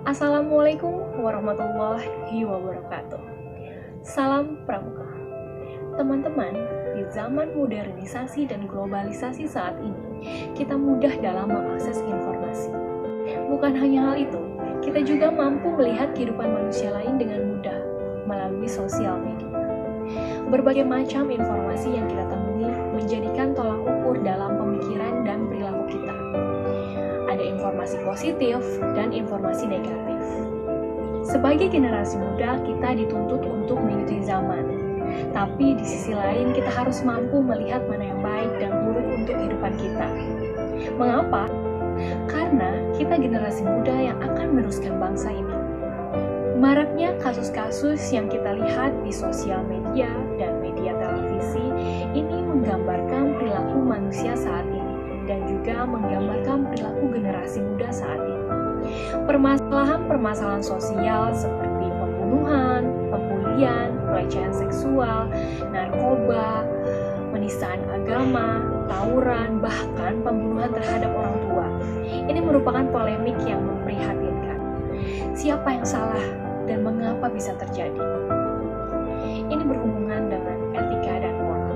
Assalamualaikum warahmatullahi wabarakatuh. Salam Pramuka. Teman-teman, di zaman modernisasi dan globalisasi saat ini, kita mudah dalam mengakses informasi. Bukan hanya hal itu, kita juga mampu melihat kehidupan manusia lain dengan mudah melalui sosial media. Berbagai macam informasi yang kita temui menjadikan tolak ukur dalam pemikiran dan perilaku kita. Ada informasi positif dan informasi negatif. Sebagai generasi muda, kita dituntut untuk mengikuti zaman. Tapi di sisi lain, kita harus mampu melihat mana yang baik dan buruk untuk kehidupan kita. Mengapa? Karena kita generasi muda yang akan meneruskan bangsa ini. Maraknya kasus-kasus yang kita lihat di sosial media dan media televisi ini menggambarkan perilaku manusia saat ini dan juga menggambarkan perilaku generasi muda saat ini. Permasalahan-permasalahan sosial seperti pembunuhan, pembulian, pelecehan seksual, narkoba, penistaan agama, tawuran, bahkan pembunuhan terhadap orang tua. Ini merupakan polemik yang memprihatinkan. Siapa yang salah dan mengapa bisa terjadi? Ini berhubungan dengan etika dan moral.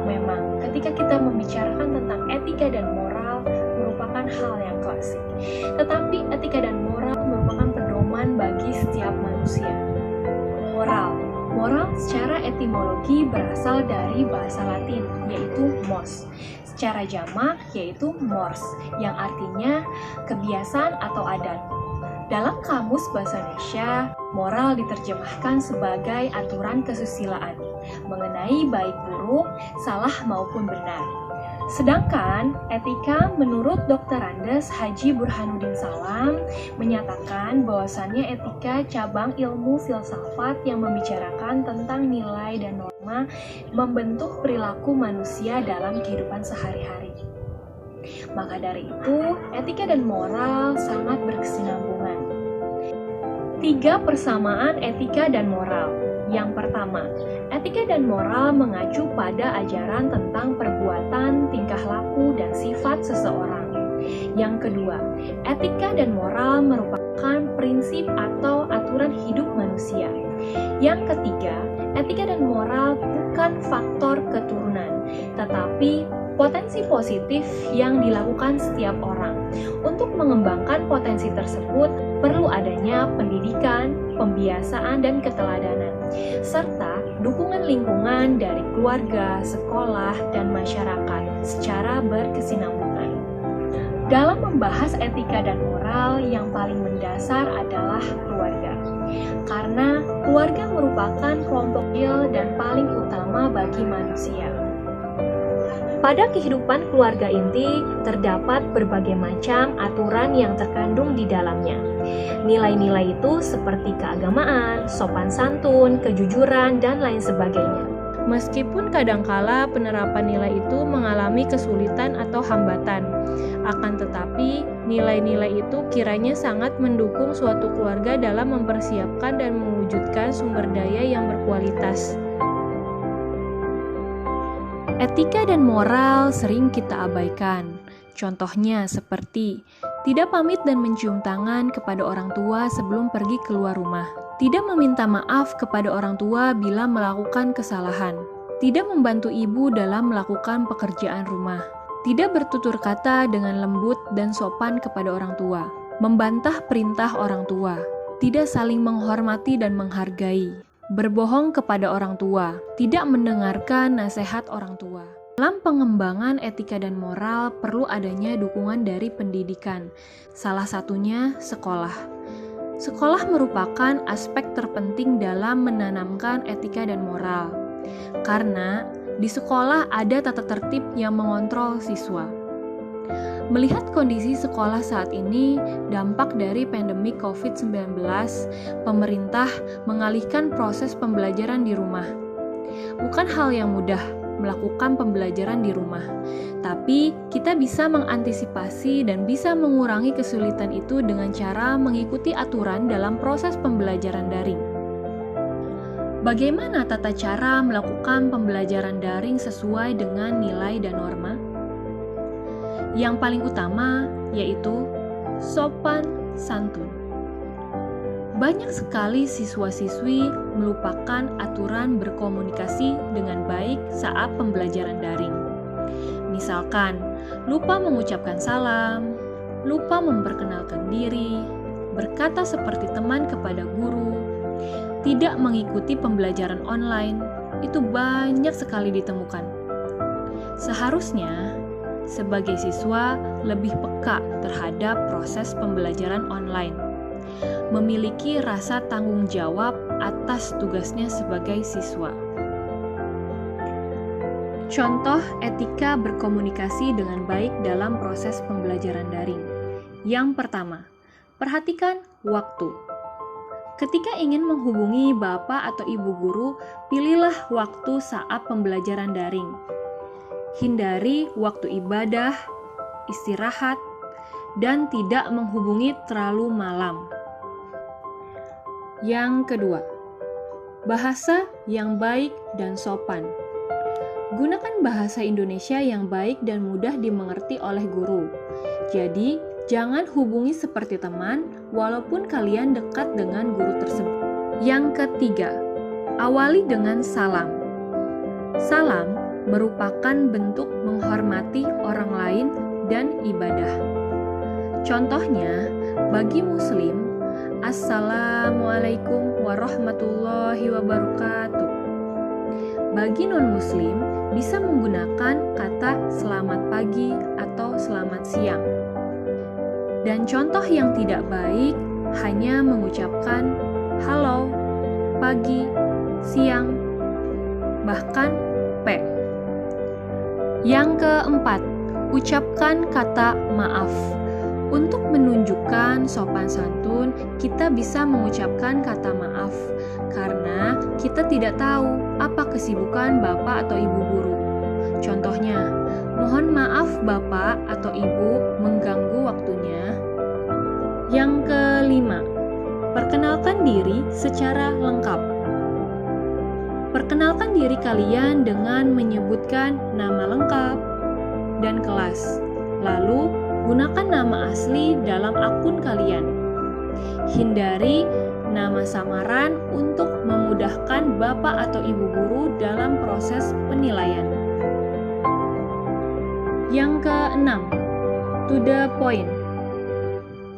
Memang, ketika kita membicarakan tentang etika dan moral, merupakan hal yang klasik. Tetapi etika dan moral merupakan pedoman bagi setiap manusia. Moral secara etimologi berasal dari bahasa Latin, yaitu mos. Secara jamak, yaitu mors, yang artinya kebiasaan atau adat. Dalam kamus bahasa Indonesia, moral diterjemahkan sebagai aturan kesusilaan mengenai baik buruk, salah maupun benar. Sedangkan etika menurut Dr. Andes Haji Burhanuddin Salam menyatakan bahwasannya etika cabang ilmu filsafat yang membicarakan tentang nilai dan norma membentuk perilaku manusia dalam kehidupan sehari-hari. Maka dari itu, etika dan moral sangat berkesinambungan. 3 persamaan etika dan moral. Yang pertama, etika dan moral mengacu pada ajaran tentang perbuatan, tingkah laku, dan sifat seseorang. Yang kedua, etika dan moral merupakan prinsip atau aturan hidup manusia. Yang ketiga, etika dan moral bukan faktor keturunan, tetapi potensi positif yang dilakukan setiap orang. Untuk mengembangkan potensi tersebut, perlu adanya pendidikan, pembiasaan, dan keteladanan, serta dukungan lingkungan dari keluarga, sekolah, dan masyarakat secara berkesinambungan. Dalam membahas etika dan moral, yang paling mendasar adalah keluarga. Karena keluarga merupakan kelompok real dan paling utama bagi manusia. Pada kehidupan keluarga inti, terdapat berbagai macam aturan yang terkandung di dalamnya. Nilai-nilai itu seperti keagamaan, sopan santun, kejujuran, dan lain sebagainya. Meskipun kadangkala penerapan nilai itu mengalami kesulitan atau hambatan, akan tetapi nilai-nilai itu kiranya sangat mendukung suatu keluarga dalam mempersiapkan dan mewujudkan sumber daya yang berkualitas. Etika dan moral sering kita abaikan. Contohnya seperti tidak pamit dan mencium tangan kepada orang tua sebelum pergi keluar rumah. Tidak meminta maaf kepada orang tua bila melakukan kesalahan. Tidak membantu ibu dalam melakukan pekerjaan rumah. Tidak bertutur kata dengan lembut dan sopan kepada orang tua. Membantah perintah orang tua. Tidak saling menghormati dan menghargai. Berbohong kepada orang tua, tidak mendengarkan nasihat orang tua. Dalam pengembangan etika dan moral perlu adanya dukungan dari pendidikan, salah satunya sekolah. Sekolah merupakan aspek terpenting dalam menanamkan etika dan moral, karena di sekolah ada tata tertib yang mengontrol siswa. Melihat kondisi sekolah saat ini, dampak dari pandemi COVID-19, pemerintah mengalihkan proses pembelajaran di rumah. Bukan hal yang mudah melakukan pembelajaran di rumah, tapi kita bisa mengantisipasi dan bisa mengurangi kesulitan itu dengan cara mengikuti aturan dalam proses pembelajaran daring. Bagaimana tata cara melakukan pembelajaran daring sesuai dengan nilai dan norma? Yang paling utama yaitu sopan santun. banyak sekali siswa-siswi melupakan aturan berkomunikasi dengan baik saat pembelajaran daring. Misalkan, lupa mengucapkan salam, lupa memperkenalkan diri, berkata seperti teman kepada guru, tidak mengikuti pembelajaran online, itu banyak sekali ditemukan. Seharusnya, sebagai siswa lebih peka terhadap proses pembelajaran online, memiliki rasa tanggung jawab atas tugasnya sebagai siswa. Contoh etika berkomunikasi dengan baik dalam proses pembelajaran daring. Yang pertama, perhatikan waktu. Ketika ingin menghubungi bapak atau ibu guru, pilihlah waktu saat pembelajaran daring. Hindari waktu ibadah, istirahat, dan tidak menghubungi terlalu malam. Yang kedua, bahasa yang baik dan sopan. Gunakan bahasa Indonesia yang baik dan mudah dimengerti oleh guru. Jadi, jangan hubungi seperti teman walaupun kalian dekat dengan guru tersebut. Yang ketiga, awali dengan salam. Salam merupakan bentuk menghormati orang lain dan ibadah. Contohnya, bagi Muslim, Assalamualaikum warahmatullahi wabarakatuh. Bagi non-Muslim, bisa menggunakan kata selamat pagi atau selamat siang. Dan contoh yang tidak baik hanya mengucapkan halo, pagi, siang, bahkan P. Yang keempat, ucapkan kata maaf. Untuk menunjukkan sopan santun, kita bisa mengucapkan kata maaf karena kita tidak tahu apa kesibukan bapak atau ibu guru. Contohnya, mohon maaf bapak atau ibu mengganggu waktunya. Yang kelima, perkenalkan diri secara lengkap. Perkenalkan diri kalian dengan menyebutkan nama lengkap dan kelas. Lalu, gunakan nama asli dalam akun kalian. Hindari nama samaran untuk memudahkan bapak atau ibu guru dalam proses penilaian. Yang keenam, to the point.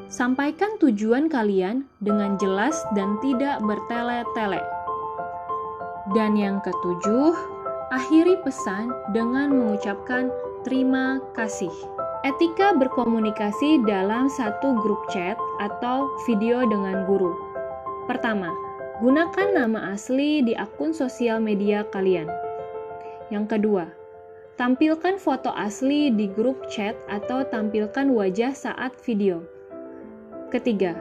Sampaikan tujuan kalian dengan jelas dan tidak bertele-tele. Dan yang ketujuh, akhiri pesan dengan mengucapkan terima kasih. Etika berkomunikasi dalam satu grup chat atau video dengan guru. Pertama, gunakan nama asli di akun sosial media kalian. Yang kedua, tampilkan foto asli di grup chat atau tampilkan wajah saat video. Ketiga,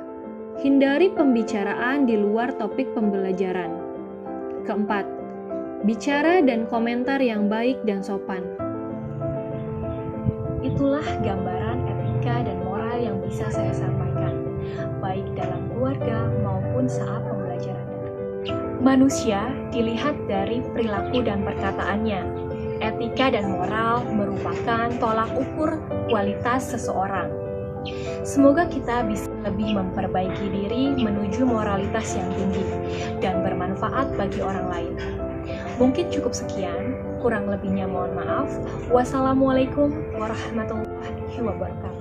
hindari pembicaraan di luar topik pembelajaran. Keempat, bicara dan komentar yang baik dan sopan. Itulah gambaran etika dan moral yang bisa saya sampaikan, baik dalam keluarga maupun saat pembelajaran daring. Manusia dilihat dari perilaku dan perkataannya. Etika dan moral merupakan tolak ukur kualitas seseorang. Semoga kita bisa lebih memperbaiki diri menuju moralitas yang tinggi dan bermanfaat bagi orang lain. Mungkin cukup sekian, kurang lebihnya mohon maaf. Wassalamualaikum warahmatullahi wabarakatuh.